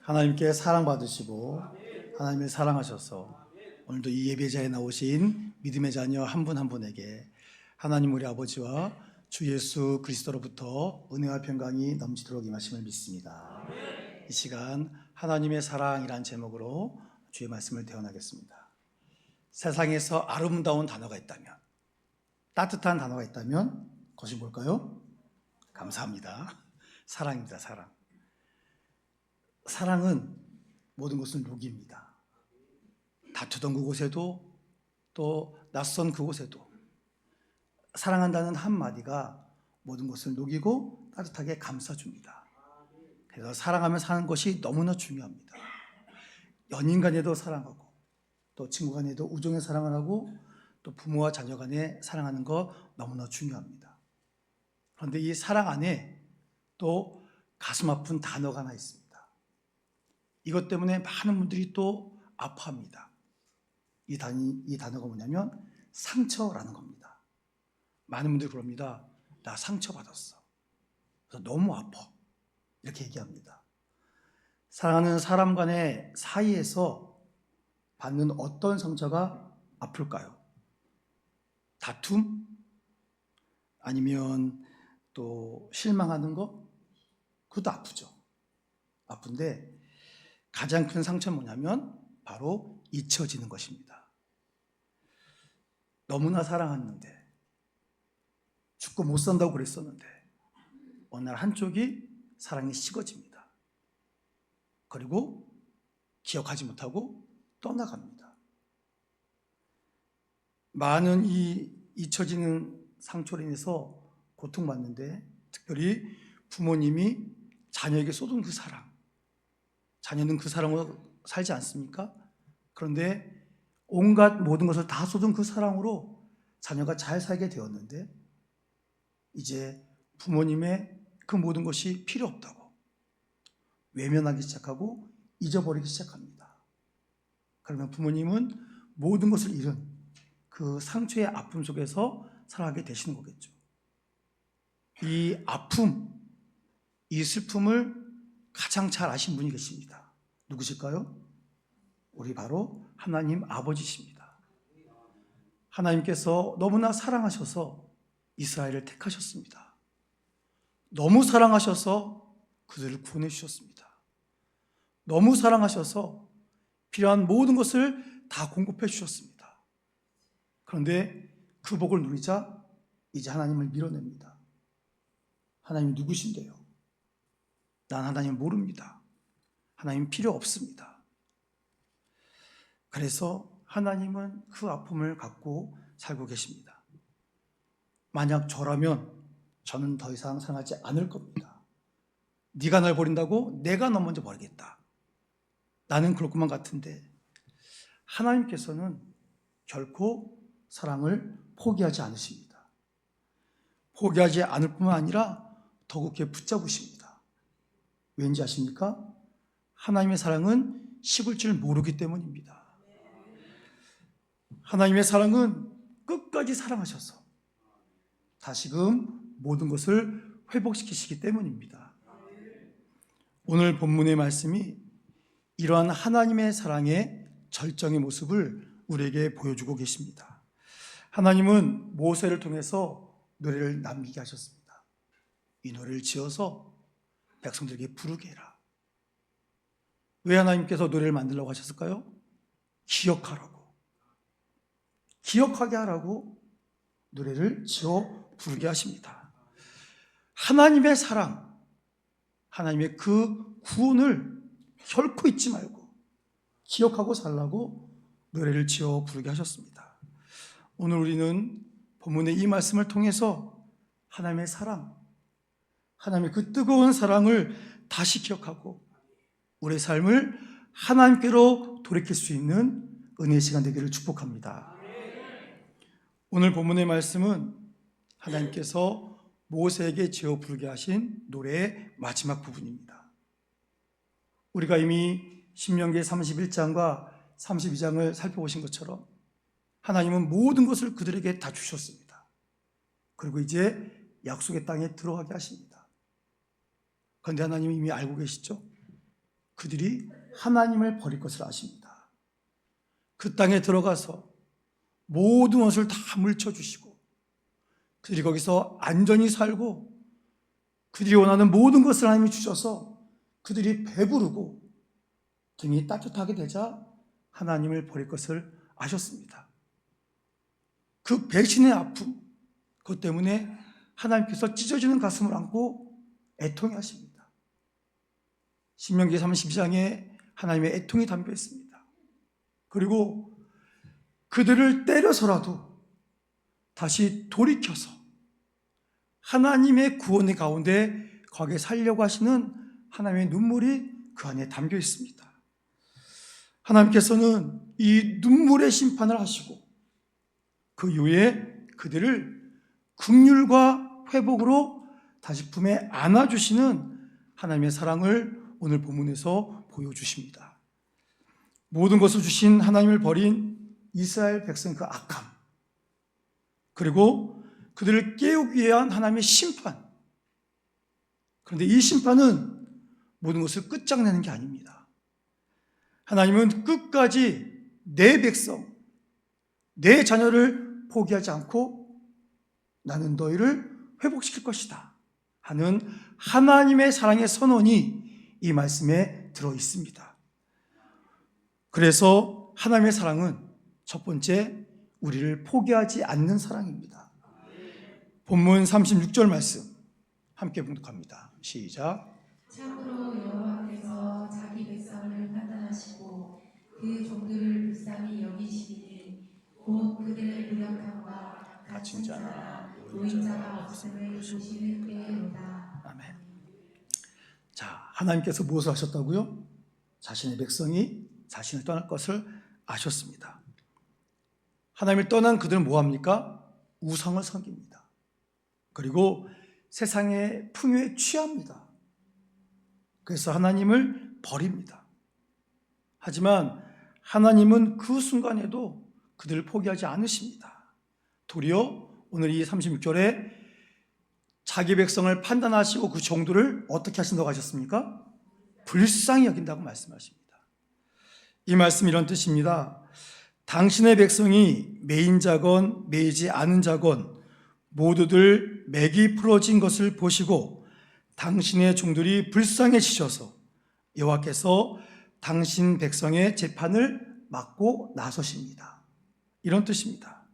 하나님께 사랑받으시고 하나님을 사랑하셔서 오늘도 이 예배자에 나오신 믿음의 자녀 한 분 한 분에게 하나님 우리 아버지와 주 예수 그리스도로부터 은혜와 평강이 넘치도록 임하심을 믿습니다. 이 시간 하나님의 사랑이란 제목으로 주의 말씀을 대언하겠습니다. 세상에서 아름다운 단어가 있다면, 따뜻한 단어가 있다면 그것이 뭘까요? 감사합니다. 사랑입니다. 사랑은 모든 것을 녹입니다. 다투던 그곳에도 또 낯선 그곳에도 사랑한다는 한마디가 모든 것을 녹이고 따뜻하게 감싸줍니다. 그래서 사랑하며 사는 것이 너무나 중요합니다. 연인 간에도 사랑하고 또 친구 간에도 우정의 사랑을 하고 또 부모와 자녀 간에 사랑하는 거 너무나 중요합니다. 그런데 이 사랑 안에 또 가슴 아픈 단어가 하나 있습니다. 이것 때문에 많은 분들이 또 아파합니다. 이 단어가 뭐냐면 상처라는 겁니다. 많은 분들이 그럽니다. 나 상처받았어. 그래서 너무 아파. 이렇게 얘기합니다. 사랑하는 사람 간의 사이에서 받는 어떤 상처가 아플까요? 다툼? 아니면 또 실망하는 거? 그것도 아프죠. 아픈데 가장 큰 상처는 뭐냐면 바로 잊혀지는 것입니다. 너무나 사랑했는데, 죽고 못 산다고 그랬었는데 어느 날 한쪽이 사랑이 식어집니다. 그리고 기억하지 못하고 떠나갑니다. 많은 이 잊혀지는 상처로 인해서 고통받는데, 특별히 부모님이 자녀에게 쏟은 그 사랑, 자녀는 그 사랑으로 살지 않습니까? 그런데 온갖 모든 것을 다 쏟은 그 사랑으로 자녀가 잘 살게 되었는데 이제 부모님의 그 모든 것이 필요 없다고 외면하기 시작하고 잊어버리기 시작합니다. 그러면 부모님은 모든 것을 잃은 그 상처의 아픔 속에서 살아가게 되시는 거겠죠. 이 아픔, 이 슬픔을 가장 잘 아신 분이 계십니다. 누구실까요? 우리 바로 하나님 아버지십니다. 하나님께서 너무나 사랑하셔서 이스라엘을 택하셨습니다. 너무 사랑하셔서 그들을 구원해 주셨습니다. 너무 사랑하셔서 필요한 모든 것을 다 공급해 주셨습니다. 그런데 그 복을 누리자 이제 하나님을 밀어냅니다. 하나님이 누구신데요? 난 하나님 모릅니다. 하나님 필요 없습니다. 그래서 하나님은 그 아픔을 갖고 살고 계십니다. 만약 저라면 저는 더 이상 사랑하지 않을 겁니다. 네가 날 버린다고 내가 너 먼저 버리겠다. 나는 그럴 것만 같은데 하나님께서는 결코 사랑을 포기하지 않으십니다. 포기하지 않을 뿐만 아니라 더욱 붙잡으십니다. 왠지 아십니까? 하나님의 사랑은 식을 줄 모르기 때문입니다. 하나님의 사랑은 끝까지 사랑하셔서 다시금 모든 것을 회복시키시기 때문입니다. 오늘 본문의 말씀이 이러한 하나님의 사랑의 절정의 모습을 우리에게 보여주고 계십니다. 하나님은 모세를 통해서 노래를 남기게 하셨습니다. 이 노래를 지어서 백성들에게 부르게 해라. 왜 하나님께서 노래를 만들려고 하셨을까요? 기억하라고, 기억하게 하라고 노래를 지어 부르게 하십니다. 하나님의 사랑, 하나님의 그 구원을 결코 잊지 말고 기억하고 살라고 노래를 지어 부르게 하셨습니다. 오늘 우리는 본문의 이 말씀을 통해서 하나님의 사랑, 하나님의 그 뜨거운 사랑을 다시 기억하고 우리의 삶을 하나님께로 돌이킬 수 있는 은혜의 시간 되기를 축복합니다. 오늘 본문의 말씀은 하나님께서 모세에게 지어 부르게 하신 노래의 마지막 부분입니다. 우리가 이미 신명기 31장과 32장을 살펴보신 것처럼 하나님은 모든 것을 그들에게 다 주셨습니다. 그리고 이제 약속의 땅에 들어가게 하십니다. 그런데 하나님이 이미 알고 계시죠? 그들이 하나님을 버릴 것을 아십니다. 그 땅에 들어가서 모든 것을 다 물쳐주시고 그들이 거기서 안전히 살고 그들이 원하는 모든 것을 하나님이 주셔서 그들이 배부르고 등이 따뜻하게 되자 하나님을 버릴 것을 아셨습니다. 그 배신의 아픔, 그것 때문에 하나님께서 찢어지는 가슴을 안고 애통해 하십니다. 신명기 32장에 하나님의 애통이 담겨 있습니다. 그리고 그들을 때려서라도 다시 돌이켜서 하나님의 구원의 가운데 거기에 살려고 하시는 하나님의 눈물이 그 안에 담겨 있습니다. 하나님께서는 이 눈물의 심판을 하시고 그 이후에 그들을 긍휼과 회복으로 다시 품에 안아주시는 하나님의 사랑을 오늘 본문에서 보여주십니다. 모든 것을 주신 하나님을 버린 이스라엘 백성 그 악함, 그리고 그들을 깨우기 위한 하나님의 심판. 그런데 이 심판은 모든 것을 끝장내는 게 아닙니다. 하나님은 끝까지 내 백성, 내 자녀를 포기하지 않고 나는 너희를 회복시킬 것이다 하는 하나님의 사랑의 선언이 이 말씀에 들어 있습니다. 그래서 하나님의 사랑은 첫 번째, 우리를 포기하지 않는 사랑입니다. 본문 36절 말씀 함께 봉독합니다. 시작. 참으로 여호와께서 자기 백성을 판단하시고 그 종들을 불쌍히 여기시니 곧 그들의 무력함과 갇힌 자나 노인자가 없음을 보시는 때로다. 아멘. 자, 하나님께서 무엇을 하셨다고요? 자신의 백성이 자신을 떠날 것을 아셨습니다. 하나님을 떠난 그들은 뭐합니까? 우상을 섬깁니다. 그리고 세상의 풍요에 취합니다. 그래서 하나님을 버립니다. 하지만 하나님은 그 순간에도 그들을 포기하지 않으십니다. 도리어 오늘 이 36절에 자기 백성을 판단하시고 그 종들을 어떻게 하신다고 하셨습니까? 불쌍히 여긴다고 말씀하십니다. 이 말씀 이런 뜻입니다. 당신의 백성이 매인 자건 매이지 않은 자건 모두들 맥이 풀어진 것을 보시고 당신의 종들이 불쌍해지셔서 여호와께서 당신 백성의 재판을 맡고 나서십니다. 이런 뜻입니다.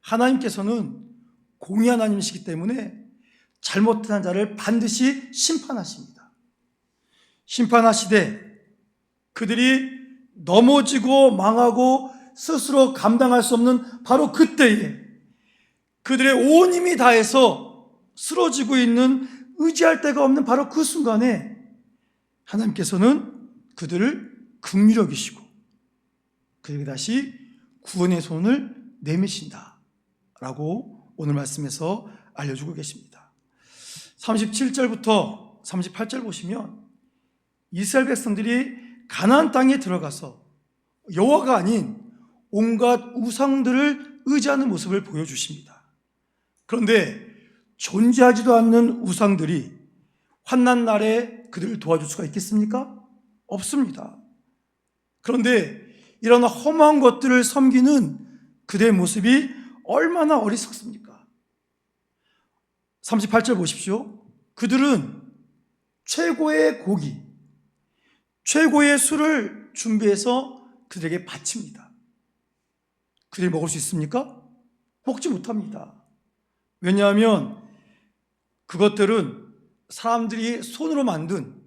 하나님께서는 공의 하나님이시기 때문에 잘못한 자를 반드시 심판하십니다. 심판하시되 그들이 넘어지고 망하고 스스로 감당할 수 없는 바로 그때에 그들의 온 힘이 다해서 쓰러지고 있는 의지할 데가 없는 바로 그 순간에 하나님께서는 그들을 긍휼히 여기시고 그들에게 다시 구원의 손을 내미신다 라고 오늘 말씀에서 알려주고 계십니다. 37절부터 38절 보시면 이스라엘 백성들이 가나안 땅에 들어가서 여호와가 아닌 온갖 우상들을 의지하는 모습을 보여주십니다. 그런데 존재하지도 않는 우상들이 환난 날에 그들을 도와줄 수가 있겠습니까? 없습니다. 그런데 이런 험한 것들을 섬기는 그들의 모습이 얼마나 어리석습니까? 38절 보십시오. 그들은 최고의 고기, 최고의 술을 준비해서 그들에게 바칩니다. 그들이 먹을 수 있습니까? 먹지 못합니다. 왜냐하면 그것들은 사람들이 손으로 만든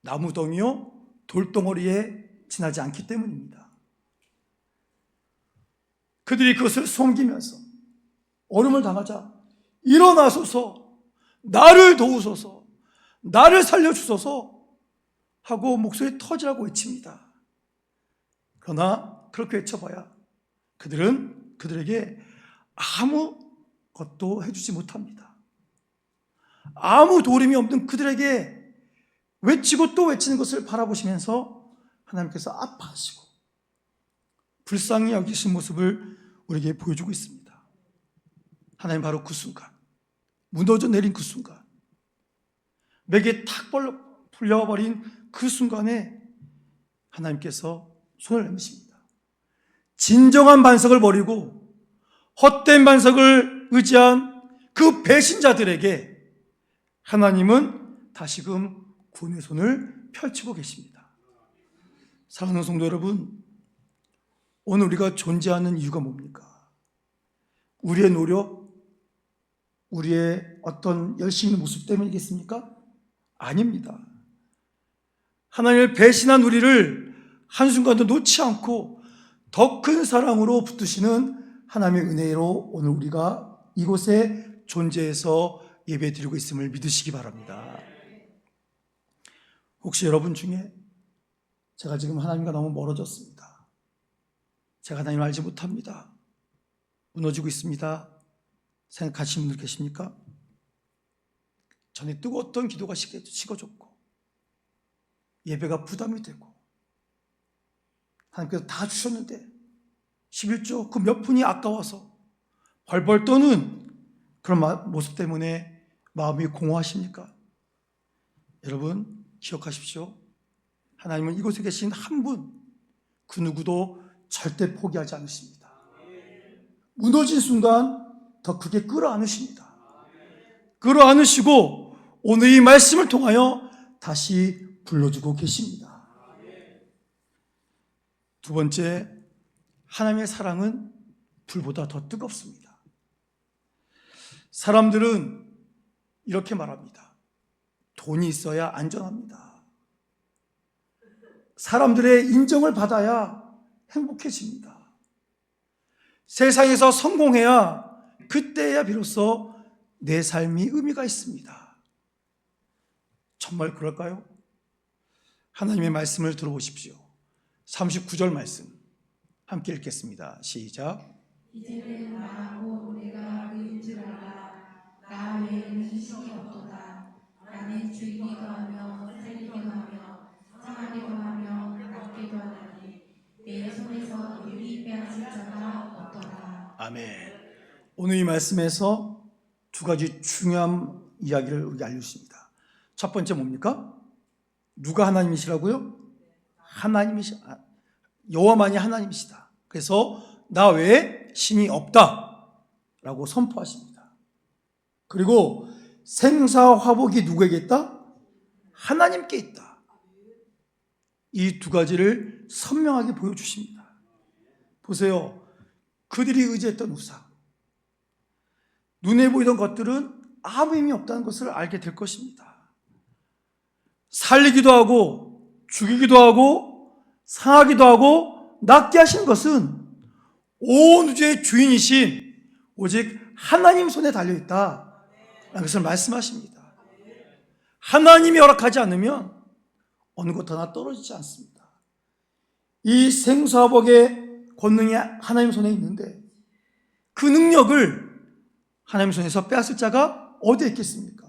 나무덩이요 돌덩어리에 지나지 않기 때문입니다. 그들이 그것을 섬기면서 어려움을 당하자 일어나소서, 나를 도우소서, 나를 살려주소서 하고 목소리 터지라고 외칩니다. 그러나 그렇게 외쳐봐야 그들은 그들에게 아무것도 해주지 못합니다. 아무 도움이 없는 그들에게 외치고 또 외치는 것을 바라보시면서 하나님께서 아파하시고 불쌍히 여기신 모습을 우리에게 보여주고 있습니다. 하나님 바로 그 순간, 무너져 내린 그 순간, 맥이 탁 풀려버린 그 순간에 하나님께서 손을 내미십니다. 진정한 반석을 버리고 헛된 반석을 의지한 그 배신자들에게 하나님은 다시금 구원의 손을 펼치고 계십니다. 사랑하는 성도 여러분, 오늘 우리가 존재하는 이유가 뭡니까? 우리의 노력, 우리의 어떤 열심히 있는 모습 때문이겠습니까? 아닙니다. 하나님을 배신한 우리를 한순간도 놓지 않고 더 큰 사랑으로 붙드시는 하나님의 은혜로 오늘 우리가 이곳에 존재해서 예배드리고 있음을 믿으시기 바랍니다. 혹시 여러분 중에 제가 지금 하나님과 너무 멀어졌습니다, 제가 하나님을 알지 못합니다, 무너지고 있습니다 생각하시는 분들 계십니까? 전에 뜨거웠던 기도가 식어졌고 예배가 부담이 되고 하나님께서 다 주셨는데 11조 그 몇 푼이 아까워서 벌벌 떠는 그런 모습 때문에 마음이 공허하십니까? 여러분 기억하십시오. 하나님은 이곳에 계신 한 분, 그 누구도 절대 포기하지 않으십니다. 무너진 순간 더 크게 끌어안으십니다. 끌어안으시고 오늘 이 말씀을 통하여 다시 불러주고 계십니다. 두 번째, 하나님의 사랑은 불보다 더 뜨겁습니다. 사람들은 이렇게 말합니다. 돈이 있어야 안전합니다. 사람들의 인정을 받아야 행복해집니다. 세상에서 성공해야 그때야 비로소 내 삶이 의미가 있습니다. 정말 그럴까요? 하나님의 말씀을 들어보십시오. 39절 말씀 함께 읽겠습니다. 시작. 이제는 나하고 내가 그인 줄 알아. 나 외에는 신이 없도다. 나는 죽이기도 하며 살리기도 하며 상하기도 하며 낫기도 하나니 내 손에서 유리 빼앗을 자가 없도다. 아멘. 오늘 이 말씀에서 두 가지 중요한 이야기를 우리에게 알려주십니다. 첫 번째 뭡니까? 누가 하나님이시라고요? 여호와만이 하나님이시다. 그래서 나 외에 신이 없다라고 선포하십니다. 그리고 생사화복이 누구에게 있다? 하나님께 있다. 이 두 가지를 선명하게 보여주십니다. 보세요. 그들이 의지했던 우상, 눈에 보이던 것들은 아무 의미 없다는 것을 알게 될 것입니다. 살리기도 하고 죽이기도 하고 상하기도 하고 낫게 하신 것은 온 우주의 주인이신 오직 하나님 손에 달려있다 라는 것을 말씀하십니다. 하나님이 허락하지 않으면 어느 것 하나 떨어지지 않습니다. 이 생사복의 권능이 하나님 손에 있는데 그 능력을 하나님 손에서 빼앗을 자가 어디에 있겠습니까?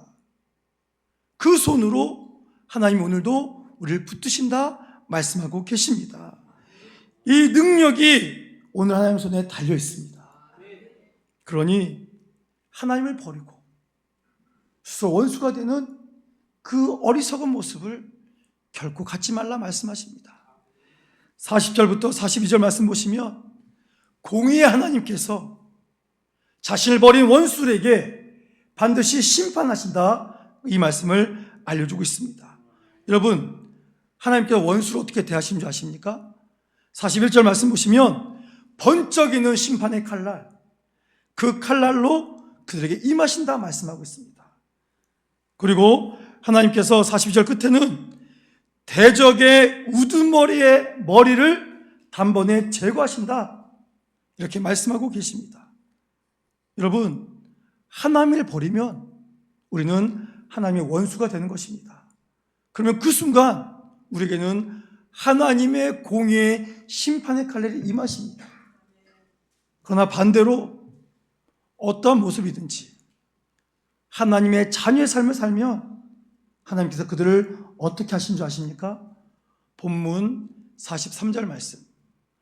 그 손으로 하나님 오늘도 우리를 붙드신다 말씀하고 계십니다. 이 능력이 오늘 하나님 손에 달려 있습니다. 그러니 하나님을 버리고 스스로 원수가 되는 그 어리석은 모습을 결코 갖지 말라 말씀하십니다. 40절부터 42절 말씀 보시면 공의의 하나님께서 자신을 버린 원수에게 반드시 심판하신다, 이 말씀을 알려주고 있습니다. 여러분, 하나님께서 원수를 어떻게 대하시는 줄 아십니까? 41절 말씀 보시면 번쩍이는 심판의 칼날, 그 칼날로 그들에게 임하신다 말씀하고 있습니다. 그리고 하나님께서 42절 끝에는 대적의 우두머리의 머리를 단번에 제거하신다, 이렇게 말씀하고 계십니다. 여러분, 하나님을 버리면 우리는 하나님의 원수가 되는 것입니다. 그러면 그 순간 우리에게는 하나님의 공의의 심판의 칼날이 임하십니다. 그러나 반대로 어떠한 모습이든지 하나님의 자녀의 삶을 살면 하나님께서 그들을 어떻게 하신 줄 아십니까? 본문 43절 말씀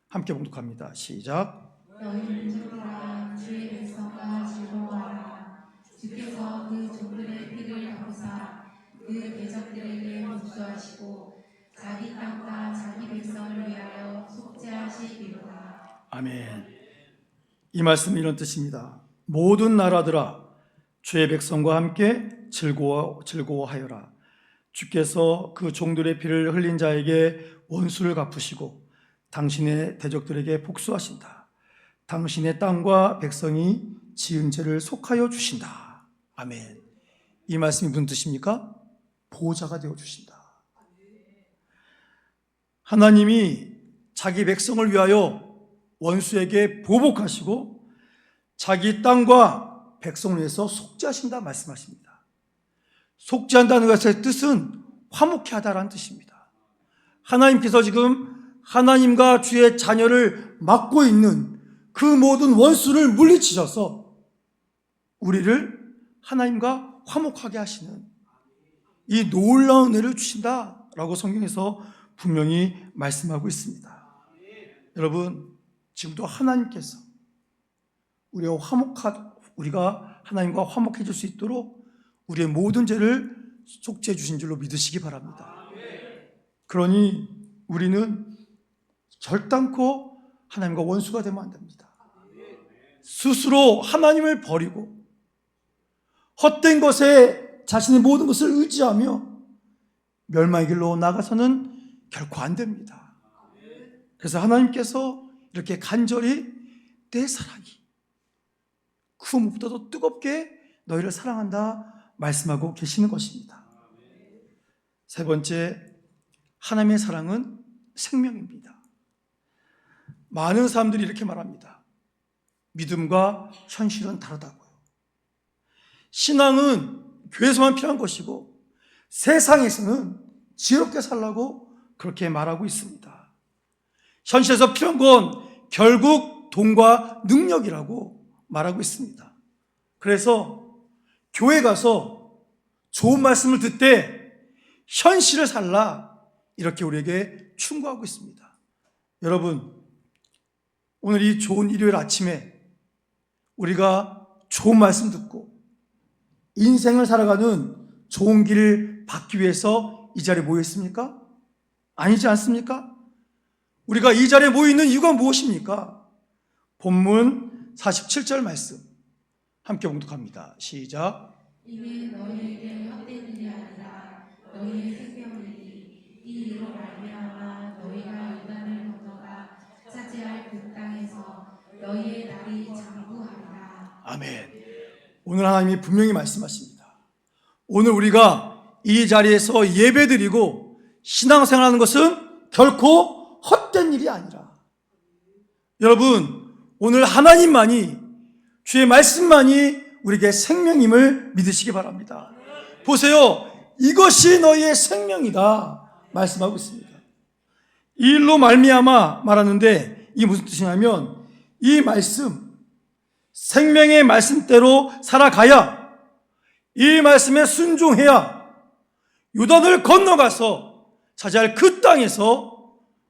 함께 봉독합니다. 시작. 너희는 들으라. 주의 백성과 즐거워하라. 주께서 그 종들의 피를 덮으사 그 대적들에게 복수하시고 이 말씀은 이런 뜻입니다. 모든 나라들아 주의 백성과 함께 즐거워하여라. 주께서 그 종들의 피를 흘린 자에게 원수를 갚으시고 당신의 대적들에게 복수하신다. 당신의 땅과 백성이 지은 죄를 속하여 주신다. 아멘. 이 말씀이 무슨 뜻입니까? 보호자가 되어 주신다. 하나님이 자기 백성을 위하여 원수에게 보복하시고 자기 땅과 백성을 위해서 속죄하신다 말씀하십니다. 속죄한다는 것의 뜻은 화목케 하다라는 뜻입니다. 하나님께서 지금 하나님과 주의 자녀를 맡고 있는 그 모든 원수를 물리치셔서 우리를 하나님과 화목하게 하시는 이 놀라운 은혜를 주신다라고 성경에서 분명히 말씀하고 있습니다. 여러분, 지금도 하나님께서 우리가 하나님과 화목해질 수 있도록 우리의 모든 죄를 속죄해 주신 줄로 믿으시기 바랍니다. 그러니 우리는 결단코 하나님과 원수가 되면 안 됩니다. 스스로 하나님을 버리고 헛된 것에 자신의 모든 것을 의지하며 멸망의 길로 나가서는 결코 안 됩니다. 그래서 하나님께서 이렇게 간절히 내 사랑이 그 무엇보다도 뜨겁게 너희를 사랑한다 말씀하고 계시는 것입니다. 세 번째, 하나님의 사랑은 생명입니다. 많은 사람들이 이렇게 말합니다. 믿음과 현실은 다르다고요. 신앙은 교회에서만 필요한 것이고 세상에서는 지혜롭게 살라고 그렇게 말하고 있습니다. 현실에서 필요한 건 결국 돈과 능력이라고 말하고 있습니다. 그래서 교회 가서 좋은 말씀을 듣되 현실을 살라 이렇게 우리에게 충고하고 있습니다. 여러분, 오늘 이 좋은 일요일 아침에 우리가 좋은 말씀 듣고 인생을 살아가는 좋은 길을 받기 위해서 이 자리에 모였습니까? 아니지 않습니까? 우리가 이 자리에 모여있는 이유가 무엇입니까? 본문 47절 말씀 함께 봉독합니다. 시작. 이는 너희에게 헛된 일이 아니라 너희의 생명이니 이 일로 말미암아 너희가 요단을 건너가 차지할 그 땅에서 너희의 날이 장구하리라. 아멘. 오늘 하나님이 분명히 말씀하십니다. 오늘 우리가 이 자리에서 예배드리고 신앙생활하는 것은 결코 헛된 일이 아니라, 여러분, 오늘 하나님만이, 주의 말씀만이 우리에게 생명임을 믿으시기 바랍니다. 보세요, 이것이 너희의 생명이다 말씀하고 있습니다. 이 일로 말미암아 말하는데 이게 무슨 뜻이냐면, 이 말씀, 생명의 말씀대로 살아가야, 이 말씀에 순종해야 요단을 건너가서 차지할 그 땅에서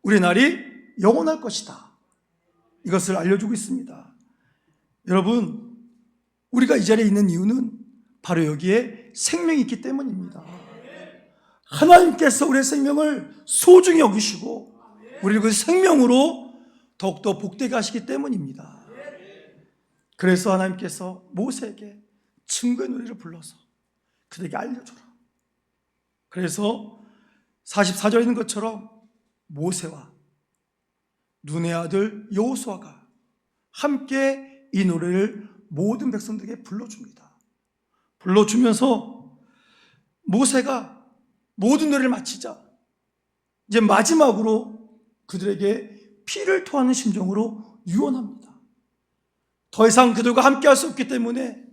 우리 날이 영원할 것이다. 이것을 알려주고 있습니다. 여러분, 우리가 이 자리에 있는 이유는 바로 여기에 생명이 있기 때문입니다. 하나님께서 우리의 생명을 소중히 여기시고 우리를 그 생명으로 더욱더 복되게 하시기 때문입니다. 그래서 하나님께서 모세에게 증거의 노래를 불러서 그들에게 알려줘라. 그래서 44절에 있는 것처럼 모세와 눈의 아들 여호수아가 함께 이 노래를 모든 백성들에게 불러줍니다. 불러주면서 모세가 모든 노래를 마치자 이제 마지막으로 그들에게 피를 토하는 심정으로 유언합니다. 더 이상 그들과 함께 할 수 없기 때문에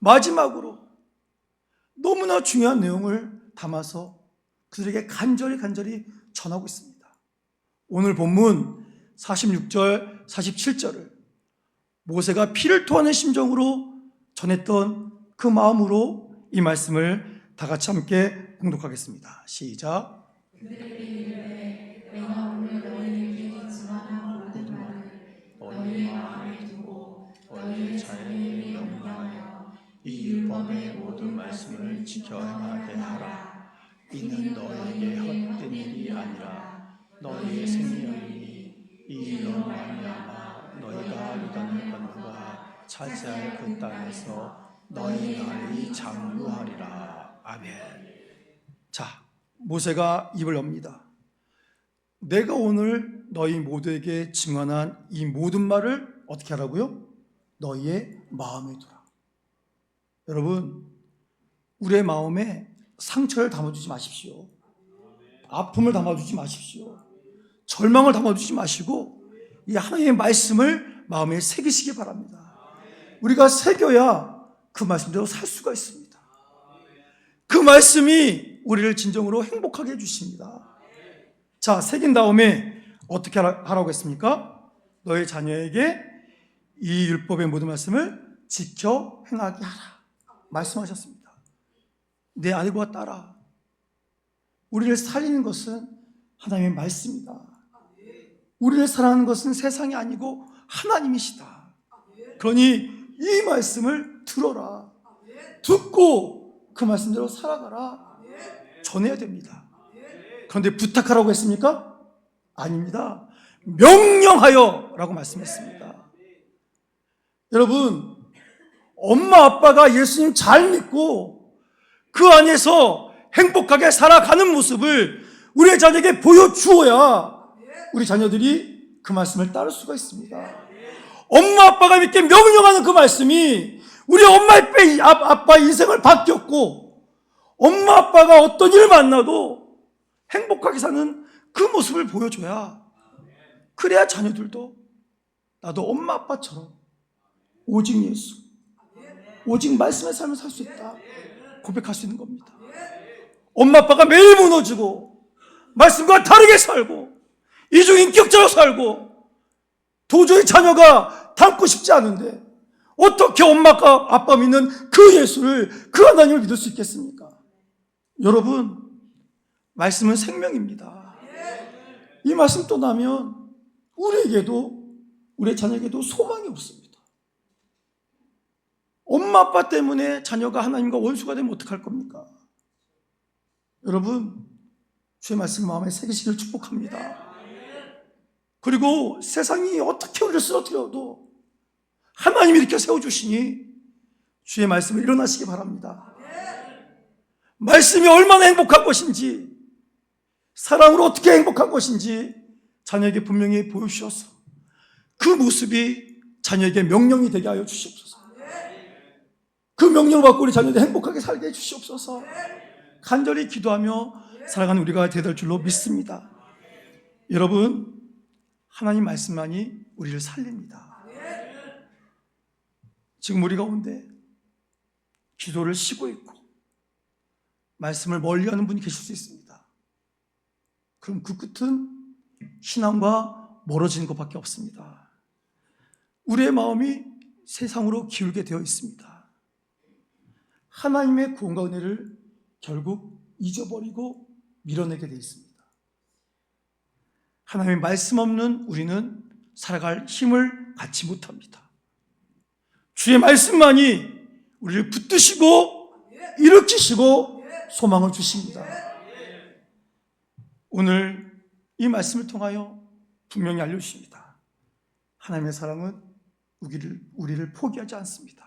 마지막으로 너무나 중요한 내용을 담아서 그들에게 간절히 전하고 있습니다. 오늘 본문 46절, 47절을 모세가 피를 토하는 심정으로 전했던 그 마음으로 이 말씀을 다 같이 함께 봉독하겠습니다. 시작. 그들에게 이르되 내가 오늘 너희에게 증언한 모든 말을 너희의 마음에 두고 너희의 자녀에게 명령하여 이 율법의 모든 말씀을 지켜 행하게 하라. 이는 너희에게 헛된 일이 아니라 너희의 생명이니 이 일로 말미암아 너희가 요단을 건너 너가 차지할 그 땅에서 너희 날이 장구하리라. 아멘. 자, 모세가 입을 엽니다. 내가 오늘 너희 모두에게 증언한 이 모든 말을 어떻게 하라고요? 너희의 마음에 두라. 여러분, 우리의 마음에 상처를 담아주지 마십시오. 아픔을 담아주지 마십시오. 절망을 담아주지 마시고 이 하나님의 말씀을 마음에 새기시기 바랍니다. 우리가 새겨야 그 말씀대로 살 수가 있습니다. 그 말씀이 우리를 진정으로 행복하게 해주십니다. 자, 새긴 다음에 어떻게 하라고 했습니까? 너희 자녀에게 이 율법의 모든 말씀을 지켜 행하게 하라 말씀하셨습니다. 내 아들과 딸아, 우리를 살리는 것은 하나님의 말씀이다. 우리를 사랑하는 것은 세상이 아니고 하나님이시다. 그러니 이 말씀을 들어라. 듣고 그 말씀대로 살아가라. 전해야 됩니다. 그런데 부탁하라고 했습니까? 아닙니다. 명령하여 라고 말씀했습니다. 여러분, 엄마 아빠가 예수님 잘 믿고 그 안에서 행복하게 살아가는 모습을 우리의 자녀에게 보여주어야 우리 자녀들이 그 말씀을 따를 수가 있습니다. 엄마 아빠가 이렇게 명령하는 그 말씀이 우리 엄마 아빠 인생을 바뀌었고 엄마 아빠가 어떤 일을 만나도 행복하게 사는 그 모습을 보여줘야, 그래야 자녀들도 나도 엄마 아빠처럼 오직 예수, 오직 말씀의 삶을 살 수 있다 고백할 수 있는 겁니다. 엄마 아빠가 매일 무너지고 말씀과 다르게 살고 이중인격자로 살고 도저히 자녀가 닮고 싶지 않은데 어떻게 엄마가 아빠 믿는 그 예수를, 그 하나님을 믿을 수 있겠습니까? 여러분, 말씀은 생명입니다. 이 말씀 떠나면 우리에게도 우리 자녀에게도 소망이 없습니다. 엄마 아빠 때문에 자녀가 하나님과 원수가 되면 어떡할 겁니까? 여러분, 주의 말씀 마음에 새기시기를 축복합니다. 그리고 세상이 어떻게 우리를 쓰러뜨려도 하나님이 이렇게 세워주시니 주의 말씀을 일어나시기 바랍니다. 말씀이 얼마나 행복한 것인지, 사랑으로 어떻게 행복한 것인지 자녀에게 분명히 보여주셔서 그 모습이 자녀에게 명령이 되게 하여 주시옵소서. 그 명령을 받고 우리 자녀들 행복하게 살게 해 주시옵소서. 간절히 기도하며 살아가는 우리가 되될 줄로 믿습니다. 여러분, 하나님 말씀만이 우리를 살립니다. 지금 우리 가운데 기도를 쉬고 있고 말씀을 멀리하는 분이 계실 수 있습니다. 그럼 그 끝은 신앙과 멀어지는 것밖에 없습니다. 우리의 마음이 세상으로 기울게 되어 있습니다. 하나님의 구원과 은혜를 결국 잊어버리고 밀어내게 되어 있습니다. 하나님의 말씀 없는 우리는 살아갈 힘을 갖지 못합니다. 주의 말씀만이 우리를 붙드시고 일으키시고 소망을 주십니다. 오늘 이 말씀을 통하여 분명히 알려주십니다. 하나님의 사랑은 우리를 포기하지 않습니다.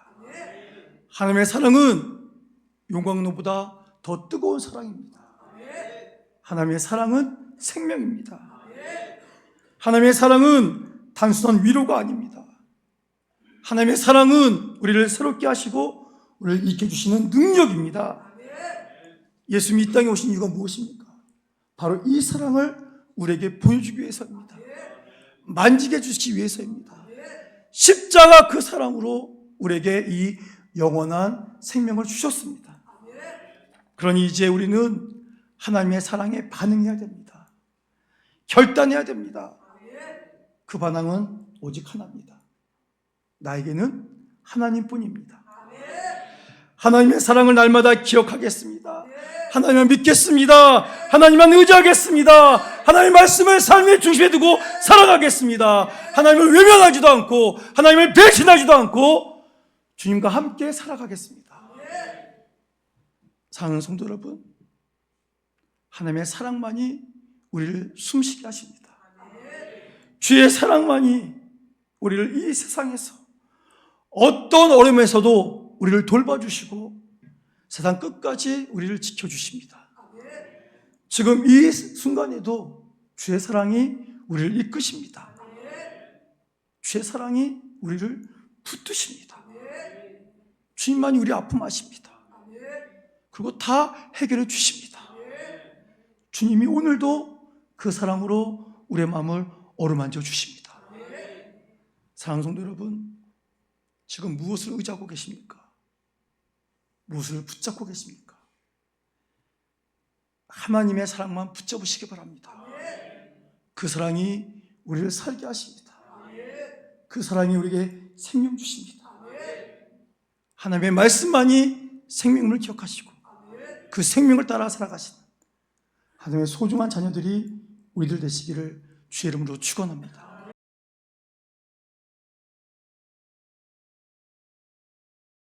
하나님의 사랑은 용광로보다 더 뜨거운 사랑입니다. 하나님의 사랑은 생명입니다. 하나님의 사랑은 단순한 위로가 아닙니다. 하나님의 사랑은 우리를 새롭게 하시고 우리를 잊게 해주시는 능력입니다. 예수님이 이 땅에 오신 이유가 무엇입니까? 바로 이 사랑을 우리에게 보여주기 위해서입니다. 만지게 해주시기 위해서입니다. 십자가 그 사랑으로 우리에게 이 영원한 생명을 주셨습니다. 그러니 이제 우리는 하나님의 사랑에 반응해야 됩니다. 결단해야 됩니다. 그 반응은 오직 하나입니다. 나에게는 하나님뿐입니다. 하나님의 사랑을 날마다 기억하겠습니다. 하나님을 믿겠습니다. 하나님만 의지하겠습니다. 하나님의 말씀을 삶의 중심에 두고 살아가겠습니다. 하나님을 외면하지도 않고 하나님을 배신하지도 않고 주님과 함께 살아가겠습니다. 사랑하는 성도 여러분, 하나님의 사랑만이 우리를 숨쉬게 하십니다. 주의 사랑만이 우리를 이 세상에서 어떤 어려움에서도 우리를 돌봐주시고 세상 끝까지 우리를 지켜주십니다. 지금 이 순간에도 주의 사랑이 우리를 이끄십니다. 주의 사랑이 우리를 붙드십니다. 주님만이 우리 아픔 아십니다. 그리고 다 해결해 주십니다. 주님이 오늘도 그 사랑으로 우리의 마음을 어루만져 주십니다. 사랑하는 성도 여러분, 지금 무엇을 의지하고 계십니까? 무엇을 붙잡고 계십니까? 하나님의 사랑만 붙잡으시기 바랍니다. 그 사랑이 우리를 살게 하십니다. 그 사랑이 우리에게 생명 주십니다. 하나님의 말씀만이 생명을 기억하시고 그 생명을 따라 살아가시는 하나님의 소중한 자녀들이 우리들 되시기를 주의 이름으로 축원합니다.